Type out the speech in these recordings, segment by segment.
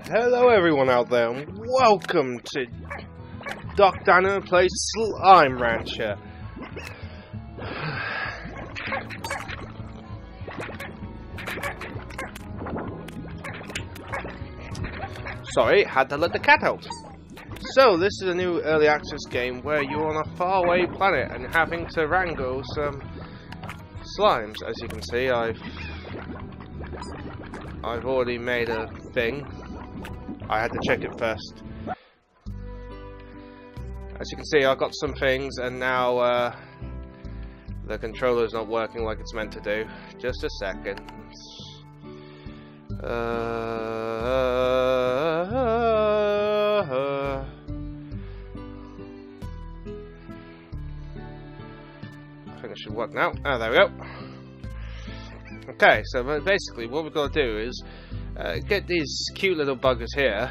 Hello everyone out there and welcome to TITANdan plays Slime Rancher. Sorry, had to let the cat out. So this is a new early access game where you're on a faraway planet and having to wrangle some slimes. As you can see, I've already made a thing. I had to check it first. As you can see, I've got some things, and now the controller's not working like it's meant to do. Just a second. I think it should work now. Oh, there we go. Okay, so basically what we've got to do is get these cute little buggers here,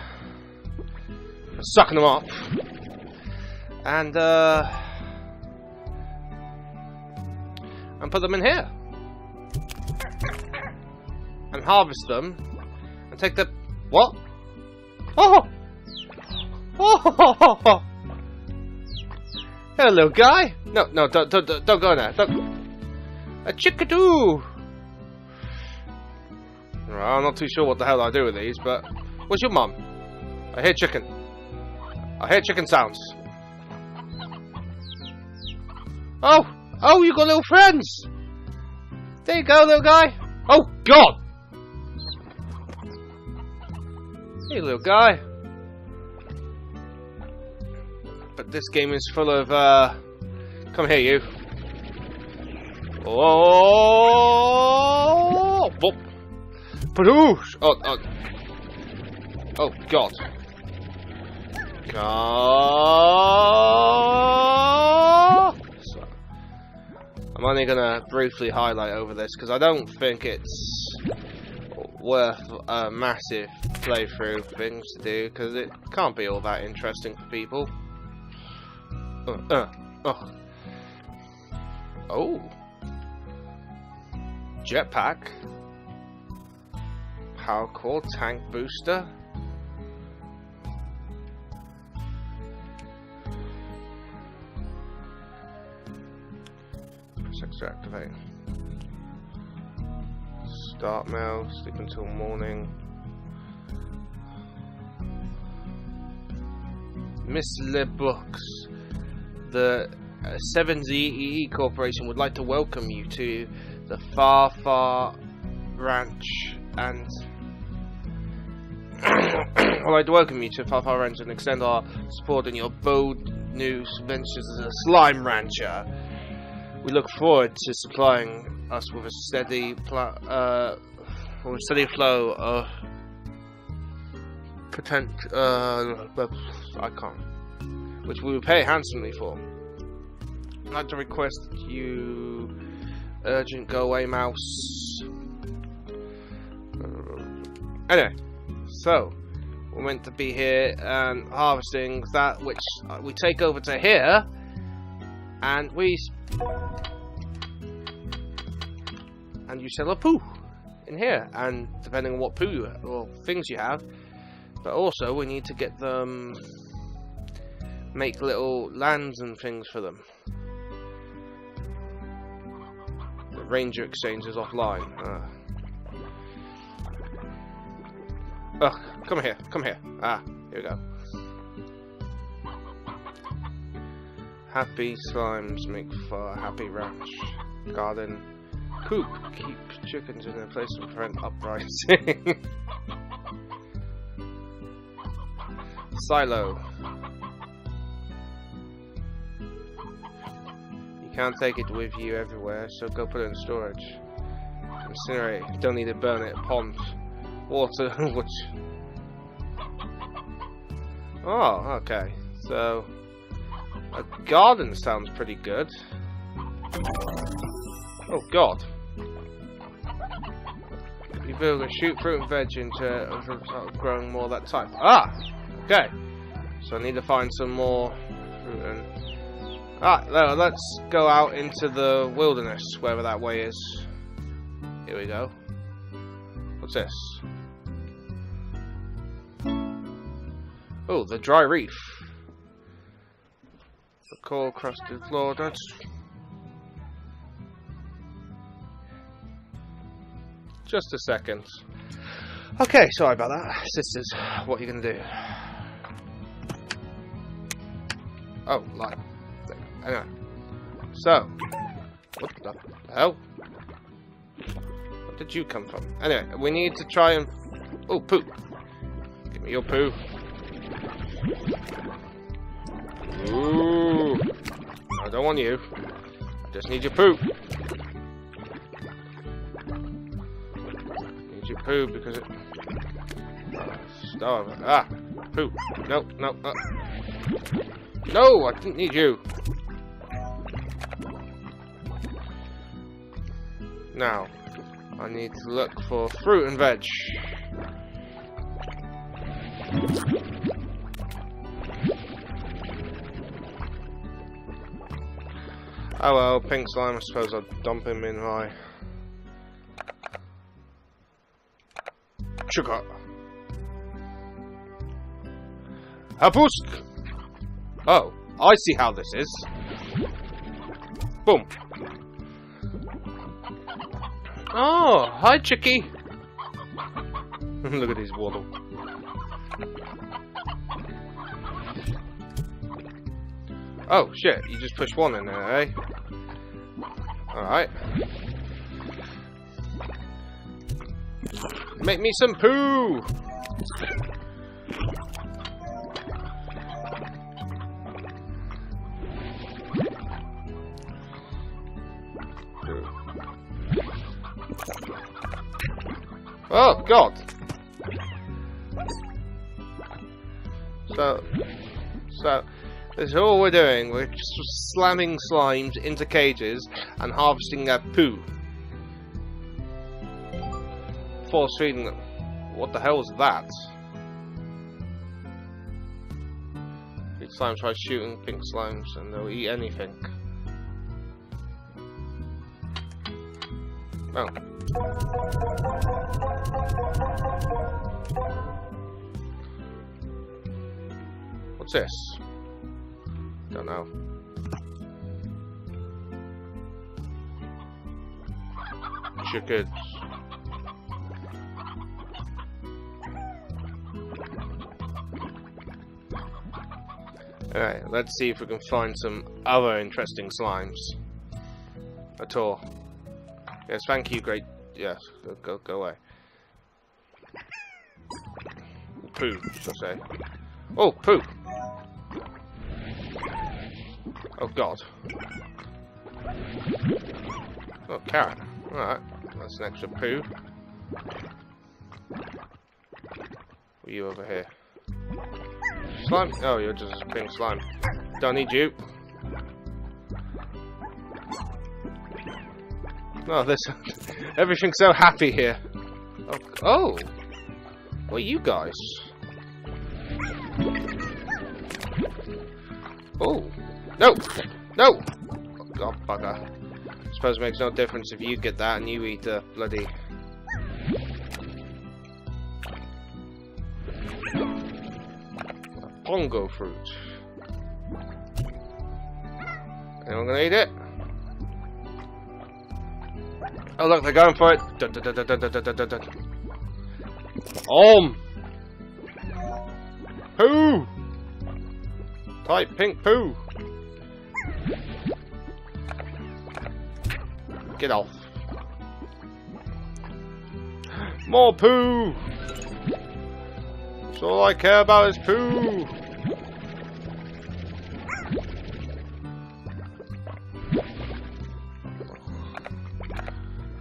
sucking them up, and put them in here, and harvest them, and take the what? Oh, oh! Hello, little guy. No, don't go in there. A chickadoo. I'm not too sure what the hell I do with these, but where's your mum? I hear chicken. I hear chicken sounds. Oh, you got little friends. There you go, little guy. Oh God. Hey, little guy. But this game is full of come here, you. Oh, boop. Padoosh! Oh God. So, I'm only gonna briefly highlight over this because I don't think it's worth a massive playthrough things to do, because it can't be all that interesting for people. Oh, jetpack. Power core, tank booster. Press X to activate. Start mail, sleep until morning. Miss Le Books. The 7ZEE Corporation would like to welcome you to the Far Ranch and I'd like to welcome you to Far Ranch and extend our support in your bold new ventures as a slime rancher. We look forward to supplying us with a steady flow of which we will pay handsomely for. I'd like to request that you urgent go away, mouse. Anyway, so we're meant to be here and harvesting that which we take over to here, and you sell a poo in here, and depending on what poo or things you have. But also we need to get them, make little lands and things for them. The ranger exchange is offline. Ugh, come here. Ah, here we go. Happy slimes make for a happy ranch. Garden. Coop. Keep chickens in their place to prevent uprising. Silo. You can't take it with you everywhere, so go put it in storage. Incinerate. Don't need to burn it. Pond. Water, which... Oh, okay. So, a garden sounds pretty good. Oh God. You build a shoot fruit and veg into growing more of that type. Ah! Okay. So I need to find some more fruit and... Alright, let's go out into the wilderness, wherever that way is. Here we go. What's this? Oh, the dry reef. The coral crusted floor. That's just a second. Okay, sorry about that. Sisters, what are you gonna do? Oh, light. Anyway. So, what the hell? Where did you come from? Anyway, we need to try and... Oh, poo. Give me your poo. Ooh. I don't want you. I just need your poo. Need your poo because it... Stop. Ah, poo. No, no, no. No, I didn't need you. Now, I need to look for fruit and veg. Oh well, pink slime, I suppose I'll dump him in my sugar. Hapusk! Oh, I see how this is. Boom. Oh, hi, Chicky. Look at his waddle. Oh, shit, you just push one in there, eh? Alright. Make me some poo! Oh, God! So, this is all we're doing. We're just slamming slimes into cages and harvesting their poo. Force feeding them. What the hell is that? Feed slimes by shooting pink slimes and they'll eat anything. Oh. What's this? Don't know. Chickens. Alright, let's see if we can find some other interesting slimes. At all. Yes, thank you, great. Yes, go away. Poo, shall I say. Oh, poo! Oh, God. Oh, carrot. Alright, that's an extra poo. What are you over here? Slime? Oh, you're just a pink slime. Don't need you. Oh, this... Everything's so happy here. Oh! What are you guys? Oh! No! No! Oh, God, bugger. Suppose it makes no difference if you get that and you eat the bloody... Pongo fruit. Anyone gonna eat it? Oh look, they're going for it. Dun, dun, dun, dun, dun, dun, dun, dun. Poo! Tight pink poo! Get off. More poo! That's all I care about is poo!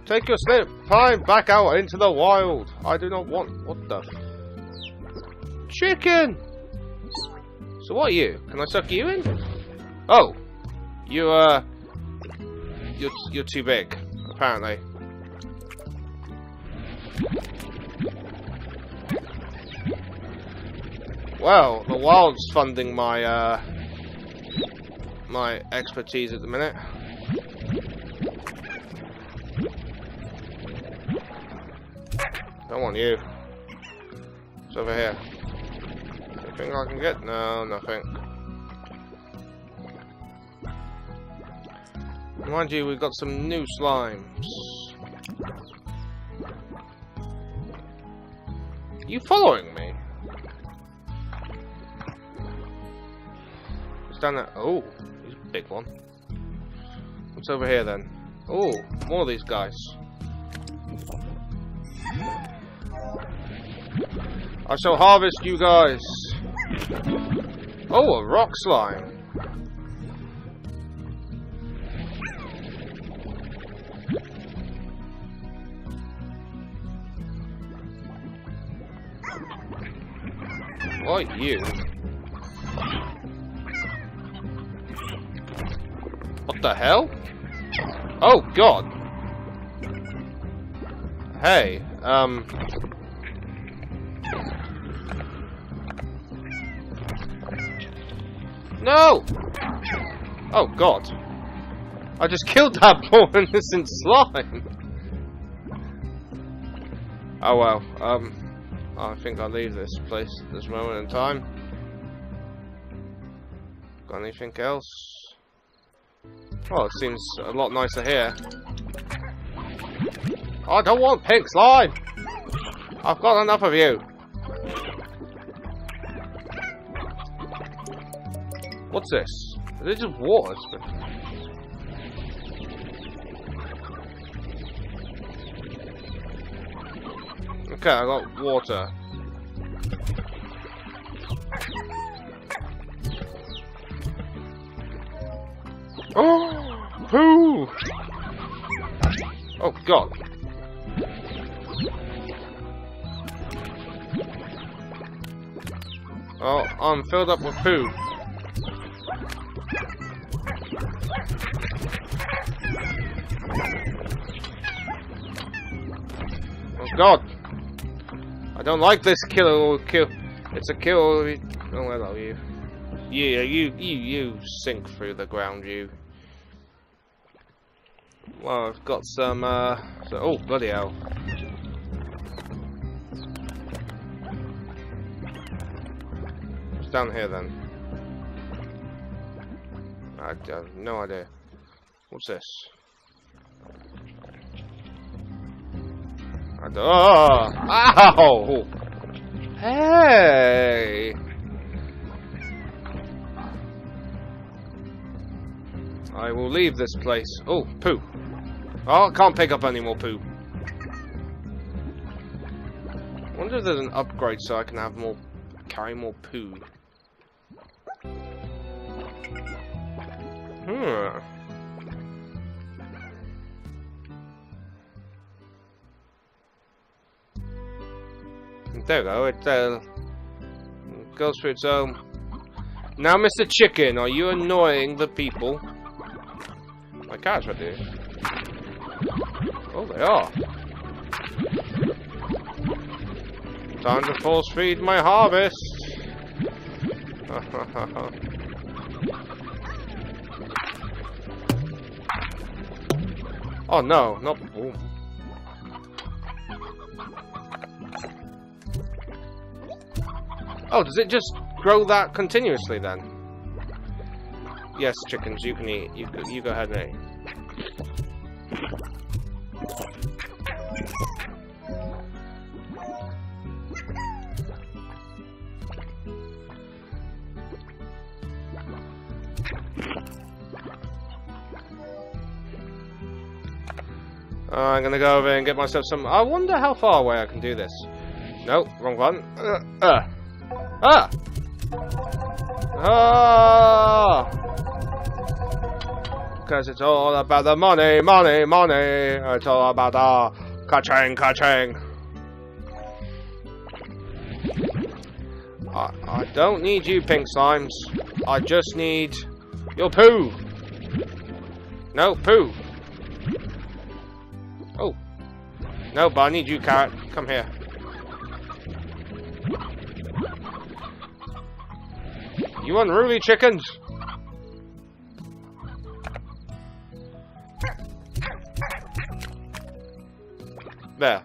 Take your slime back out into the wild. I do not want... What the... Chicken! So what are you? Can I suck you in? Oh! You're too big, apparently. Well, the wild's funding my, my expertise at the minute. Don't want you. It's over here. Anything I can get? No, nothing. Mind you, we've got some new slimes. You following me? It's down there. Oh, he's a big one. What's over here then? Oh, more of these guys. I shall harvest you guys. Oh, a rock slime. What are you? What the hell? Oh God! Hey, no! Oh God! I just killed that poor innocent slime. Oh well. I think I'll leave this place at this moment in time. Got anything else? Oh, it seems a lot nicer here. I don't want pink slime! I've got enough of you! What's this? Is it just water? Okay, I got water. Oh! Poo! Oh God! Oh, I'm filled up with poo. Oh God! I don't like this kill. It's a kill. Oh, hello, you. Yeah, you sink through the ground, you. Well, I've got some. Oh, bloody hell! What's down here then? I have no idea. What's this? Oh! Ow! Hey! I will leave this place. Oh, poo. Oh, I can't pick up any more poo. I wonder if there's an upgrade so I can have more, carry more poo. There we go, it goes through its own. Now, Mr. Chicken, are you annoying the people? My cat's right there. Oh, they are. Time to force feed my harvest. Oh no, not. Ooh. Oh, does it just grow that continuously then? Yes, chickens, you can eat. You go ahead and eat. I'm gonna go over and get myself some. I wonder how far away I can do this. Nope, wrong one. Because it's all about the money, money, money. It's all about the ka-ching, ka-ching. I don't need you, pink slimes. I just need your poo. No, poo. Oh. No, but I need you, carrot. Come here. You unruly chickens! There.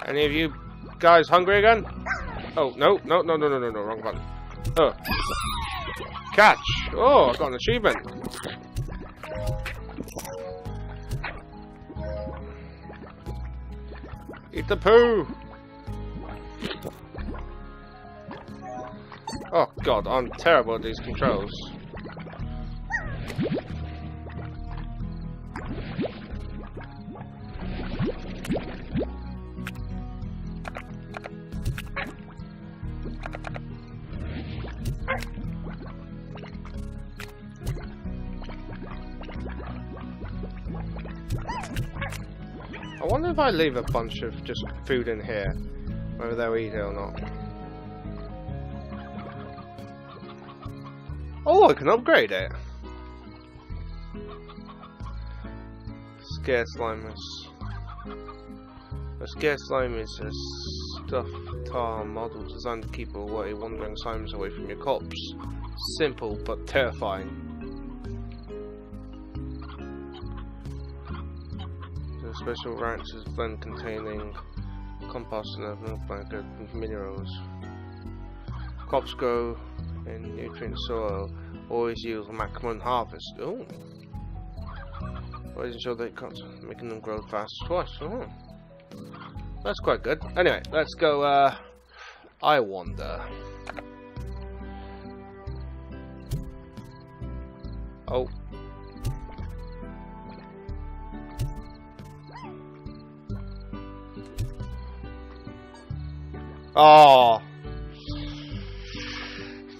Any of you guys hungry again? Oh, no, no, no, no, no, no, no, wrong button. Oh. Catch! Oh, I got an achievement. Eat the poo! Oh god, I'm terrible at these controls. I wonder if I leave a bunch of just food in here, whether they'll eat it or not. Oh, I can upgrade it. Scare slime is... A scare slime is a stuffed tar model designed to keep away wandering slimes away from your corpse. Simple but terrifying. The special ranch is blend containing compost and a milk blanket with minerals. Crops grow in nutrient soil, always yield maximum harvest. Oh, always ensure they can't, making them grow fast twice. Oh, that's quite good. Anyway, let's go. I wonder. Oh. Oh.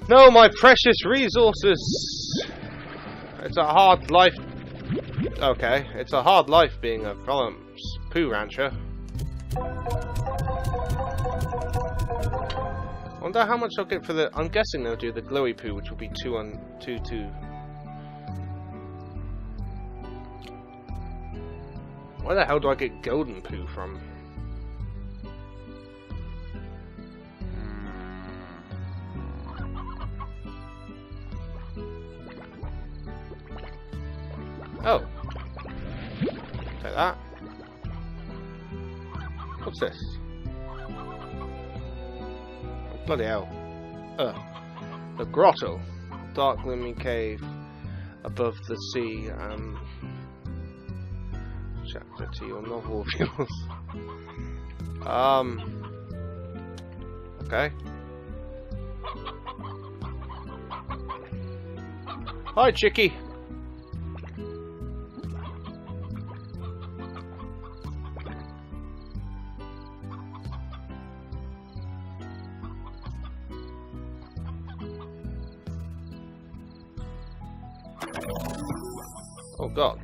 No, my precious resources! It's a hard life. Okay, it's a hard life being a poo rancher. Wonder how much I'll get for the. I'm guessing they'll do the glowy poo, which will be 2 on 2 2. Where the hell do I get golden poo from? Oh. Take that. What's this? Oh, bloody hell. The grotto. Dark gloomy cave above the sea. Chapter to your novel of yours. Okay. Hi, Chicky. Oh god.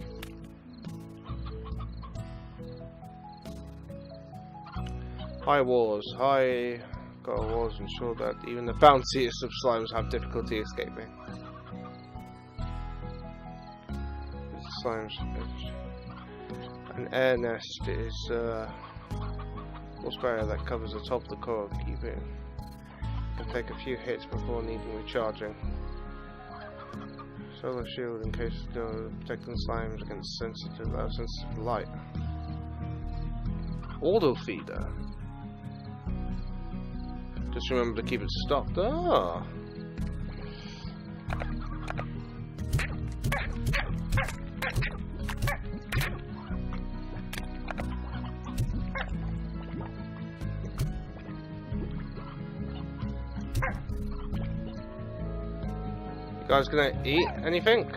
High walls. High walls ensure that even the bounciest of slimes have difficulty escaping. Slimes. An air nest is horse barrier that covers the top of the core. Keep it. Can take a few hits before needing recharging. Solar shield in case of protecting slimes against sensitive light. Auto feeder. Just remember to keep it stocked. Ah. You guys gonna eat anything?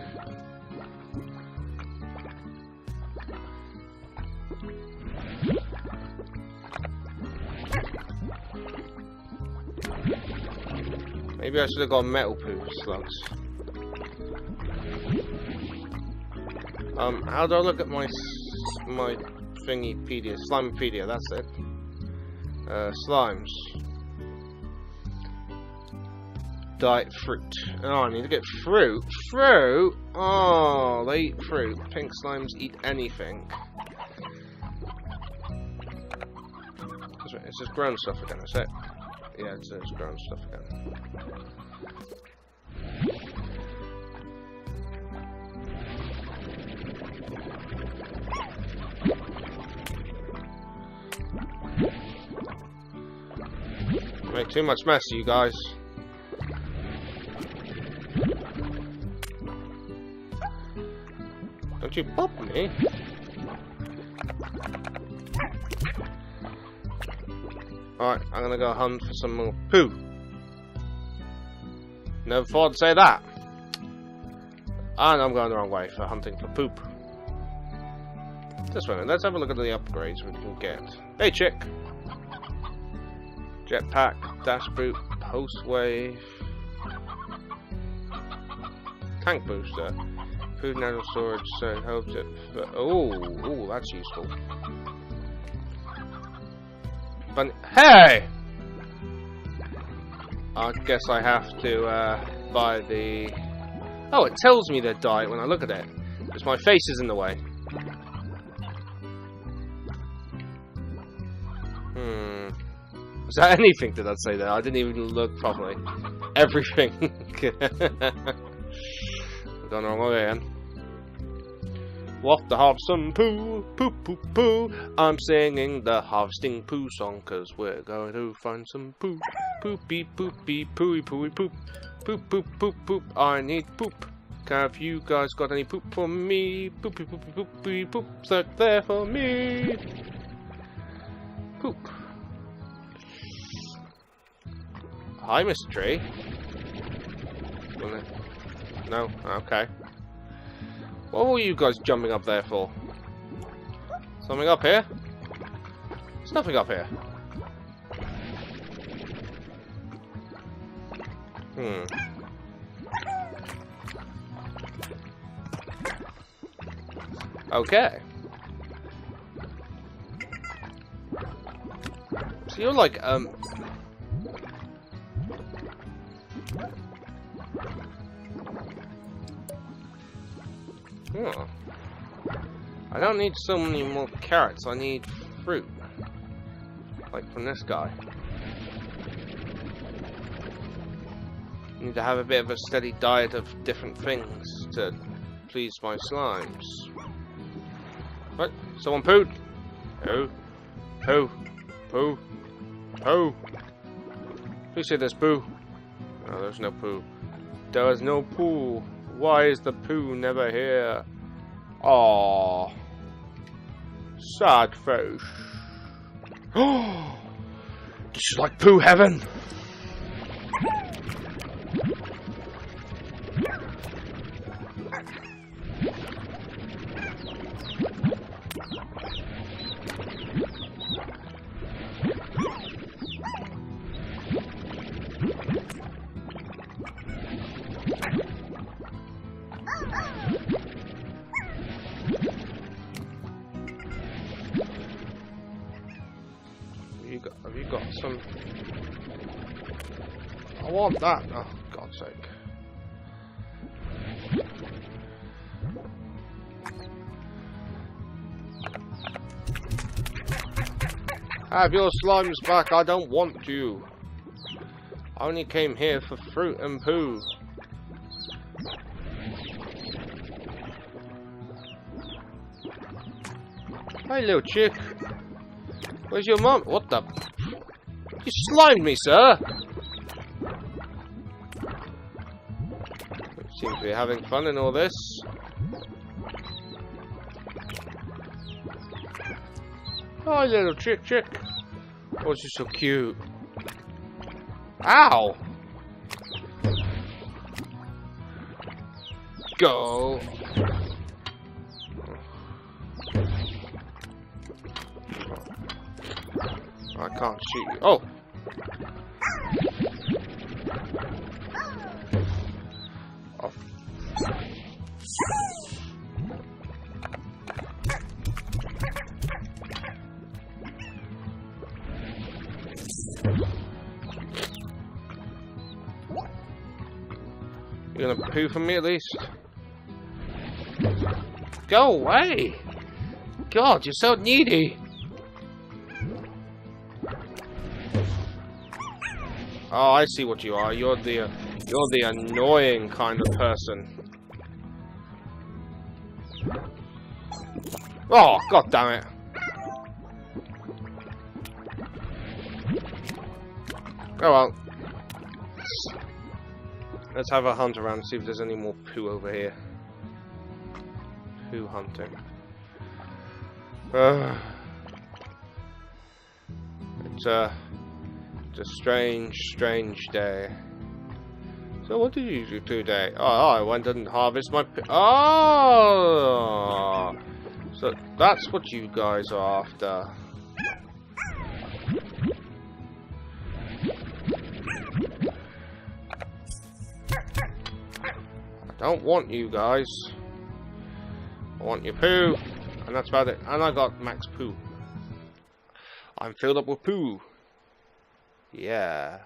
Maybe I should have got metal poo slugs. How do I look at my thingypedia? Slimepedia, that's it. Slimes. Diet fruit. Oh, I need to get fruit. Fruit? Oh, they eat fruit. Pink slimes eat anything. It's just grown stuff again, is it? Yeah, it's grown stuff again. Make too much mess, you guys. Don't you pop me. Alright, I'm gonna go hunt for some more poo. Never thought to say that. And I'm going the wrong way for hunting for poop. This one, let's have a look at the upgrades we can get. Hey chick! Jetpack, dash boot, pulse wave, tank booster, food nano storage, so helps it. Oh, that's useful. But hey! I guess I have to buy the. Oh, it tells me the diet when I look at it, because my face is in the way. Was that anything did I say there? I didn't even look properly. Everything. Gone the wrong way again. What the harvesting poo, poo, poo, poo. I'm singing the harvesting poo song, cause we're going to find some poo. Poopy, poopy, pooey, pooey, poop. Poop, poop, poop, poop. I need poop. Have you guys got any poop for me? Poopy, poopy, poopy, poop's out there for me. Poop. Hi, Mr. Tree. No? Okay. What were you guys jumping up there for? Something up here? There's nothing up here. Okay. So you're like, Oh. I don't need so many more carrots, I need fruit. Like from this guy. Need to have a bit of a steady diet of different things to please my slimes. What? Someone pooed? Poo. Poo. Poo. Poo. Please say there's poo. No, there's no poo. There is no poo. Why is the poo never here? Aww. Sad face. Oh, this is like poo heaven. Have you got some? I want that. Oh, God's sake. Have your slimes back. I don't want you. I only came here for fruit and poo. Hey, little chick. Where's your mum? What the? You slimed me, sir! Seems to be having fun in all this. Hi, little chick. Oh, she's so cute. Ow! Go! I can't shoot you. Oh! Oh. You gonna poo for me at least? Go away! God, you're so needy! Oh, I see what you are. You're the annoying kind of person. Oh, God damn it! Oh well. Let's have a hunt around and see if there's any more poo over here. Poo hunting. It's a strange day. So what did you do today? Oh, I went and harvested my poo. Oh! So that's what you guys are after. I don't want you guys. I want your poo. And that's about it. And I got max poo. I'm filled up with poo. Yeah.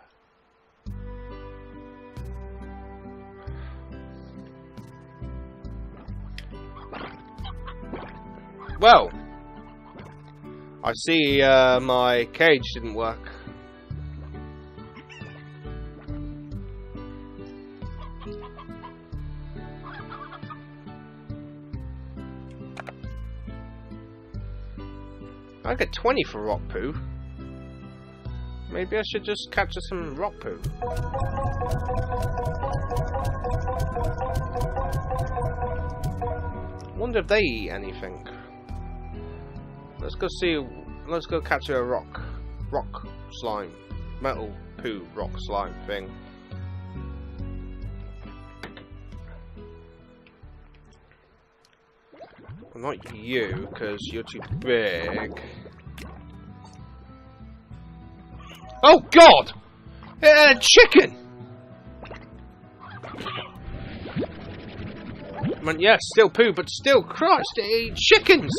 Well, I see my cage didn't work. I get 20 for rock poo. Maybe I should just catch some rock poo. Wonder if they eat anything. Let's go see. Let's go catch a rock slime, metal poo rock slime thing. Well, not you, because you're too big. Oh God! Chicken! I mean, yeah, still poo, but still, Christ, they eat chickens!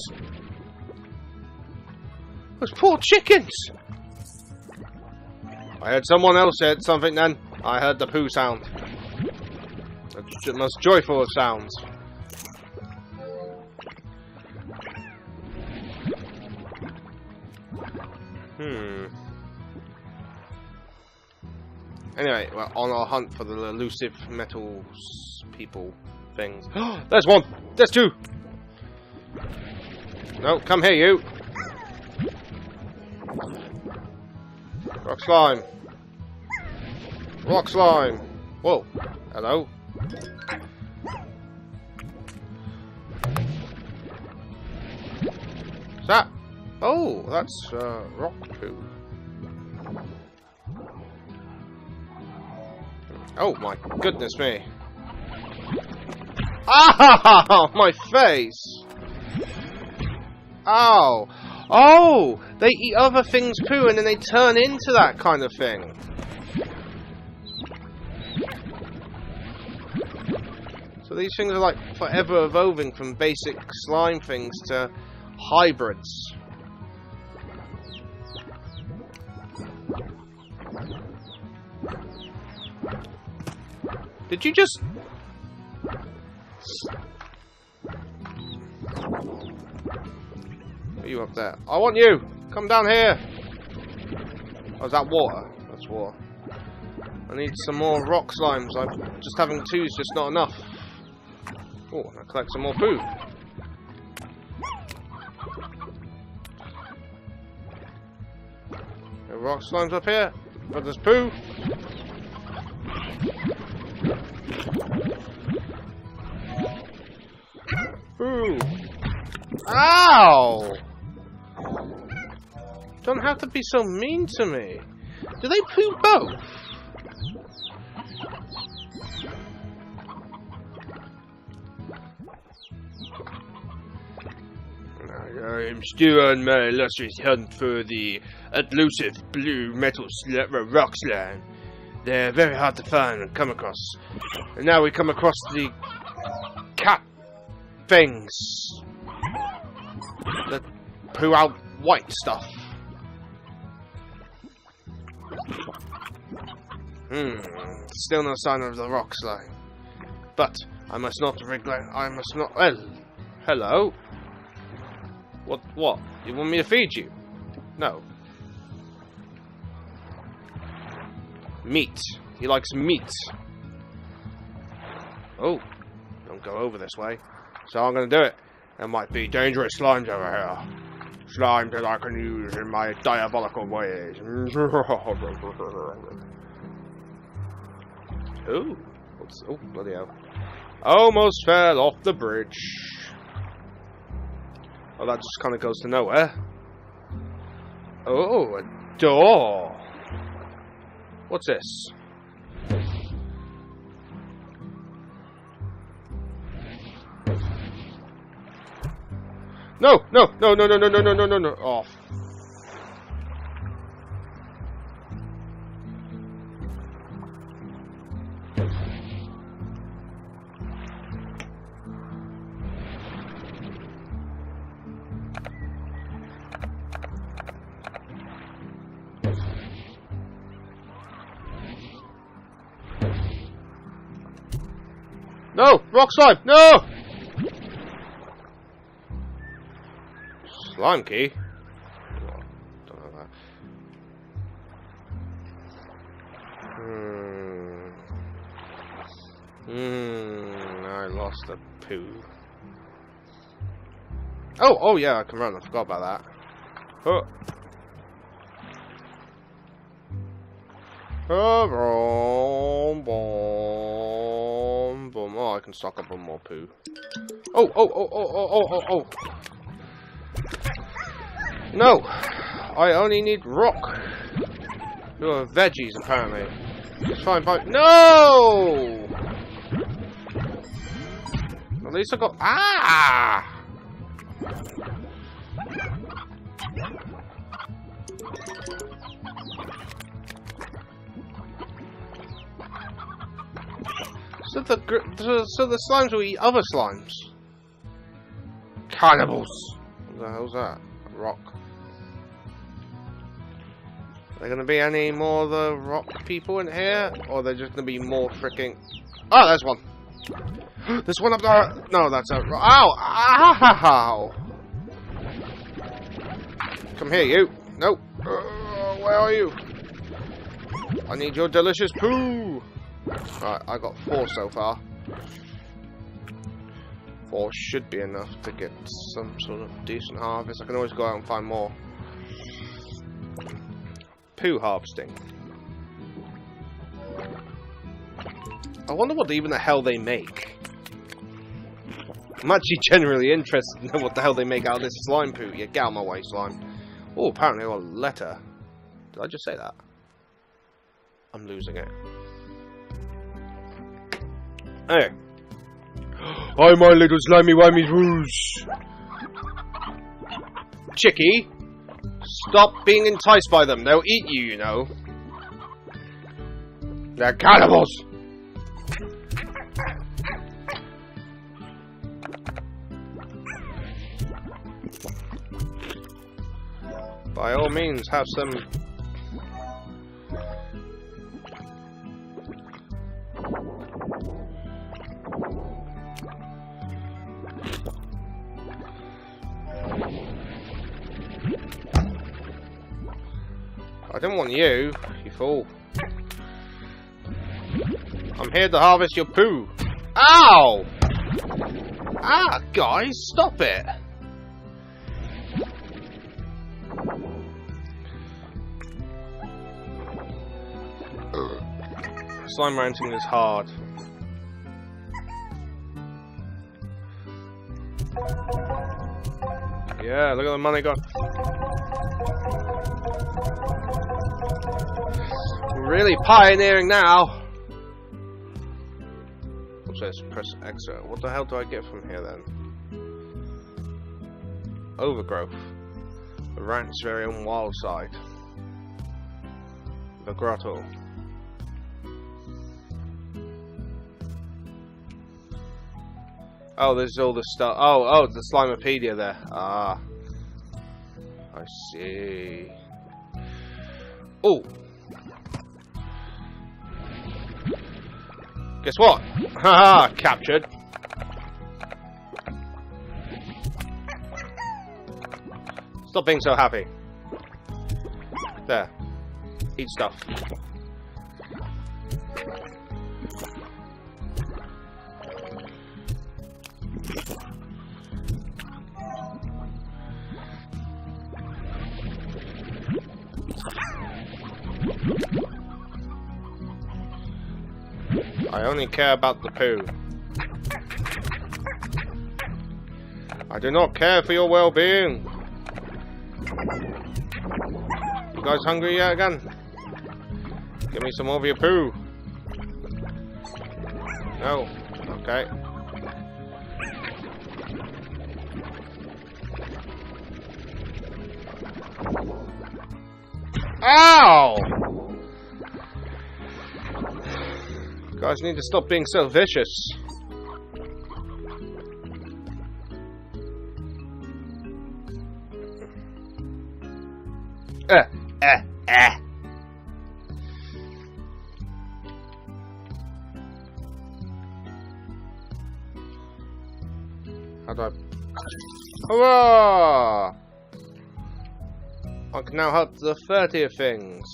Those poor chickens! I heard someone else said something then. I heard the poo sound. The most joyful of sounds. Anyway, we're on our hunt for the elusive metal people things. There's one! There's two! No, come here, you! Rock slime! Rock slime! Whoa! Hello? What's that? Oh, that's rock poo. Oh my goodness me. Ah! My face! Ow! Oh! They eat other things' poo and then they turn into that kind of thing. So these things are like forever evolving from basic slime things to hybrids. Did you just... Are you up there? I want you! Come down here! Oh, is that water? That's water. I need some more rock slimes. I'm just having two is just not enough. Oh, I collect some more poo. There are rock slimes up here, but there's poo. Ooh. Ow! Don't have to be so mean to me. Do they poo both? I'm still on my illustrious hunt for the elusive blue metal rock slime. They're very hard to find and come across. And now we come across the cat things that poo out white stuff. Still no sign of the rock slime. But I must not regret. I must not. Well, hello. What? You want me to feed you? No. Meat. He likes meat. Oh, don't go over this way. So I'm going to do it. There might be dangerous slimes over here. Slime that I can use in my diabolical ways. Ooh. Oh, bloody hell. Almost fell off the bridge. Oh, that just kind of goes to nowhere. Oh, a door. What's this? No, no, no, no, no, no, no, no, no, no, no. Oh. No! Rock slime! No! Slime key? Don't know that. I lost a poo. Oh yeah, I can run. I forgot about that. Oh. Boom, boom, boom. Oh, I can stock up on more poo. Oh. No! I only need rock. You're veggies, apparently. It's fine. No! At least I got. Ah! So the slimes will eat other slimes. Cannibals. What the hell's that? A rock. Are there gonna be any more of the rock people in here, or are there just gonna be more freaking? Oh, there's one. There's one up there. No, that's a. Ow! Ow! Come here, you. Nope. Where are you? I need your delicious poo. Right, I got 4 so far. 4 should be enough to get some sort of decent harvest. I can always go out and find more. Poo harvesting. I wonder what even the hell they make. I'm actually generally interested in what the hell they make out of this slime poo. Yeah, get out of my way, slime. Oh, apparently I got a letter. Did I just say that? I'm losing it. Hey. Hi, my little slimy wimey woos. Chickie, stop being enticed by them. They'll eat you, you know. They're cannibals. By all means, have some. I didn't want you, you fool. I'm here to harvest your poo. Ow! Ah, guys, stop it. Slime ranting is hard. Yeah, look at the money gone. Really pioneering now. What's this? Press extra. What the hell do I get from here then? Overgrowth. The rant's very own wild side. The grotto. Oh, there's all the stuff. Oh, the Slimepedia there. Ah. I see. Oh. Guess what? Haha, captured. Stop being so happy. There. Eat stuff. I only care about the poo. I do not care for your well-being. You guys hungry yet again? Give me some more of your poo. No. Okay. Ow! You guys need to stop being so vicious. How do I... Hurrah! I can now help the 30th things.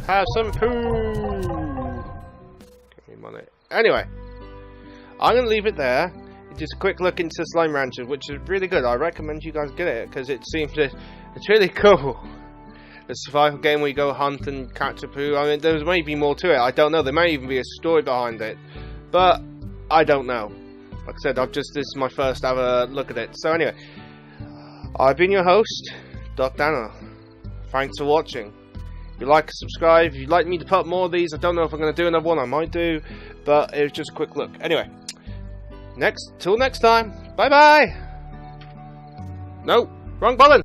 Have some poo! Give me money. Anyway, I'm going to leave it there. Just a quick look into Slime Rancher, which is really good. I recommend you guys get it, because it seems that it's really cool. The survival game where you go hunt and catch a poo. I mean, there may be more to it. I don't know. There may even be a story behind it. But, I don't know. Like I said, this is my first ever look at it. So anyway, I've been your host, TITANdan. Thanks for watching. If you like, subscribe. If you'd like me to put more of these, I don't know if I'm going to do another one. I might do. But it was just a quick look. Anyway, till next time. Bye-bye. No, wrong button.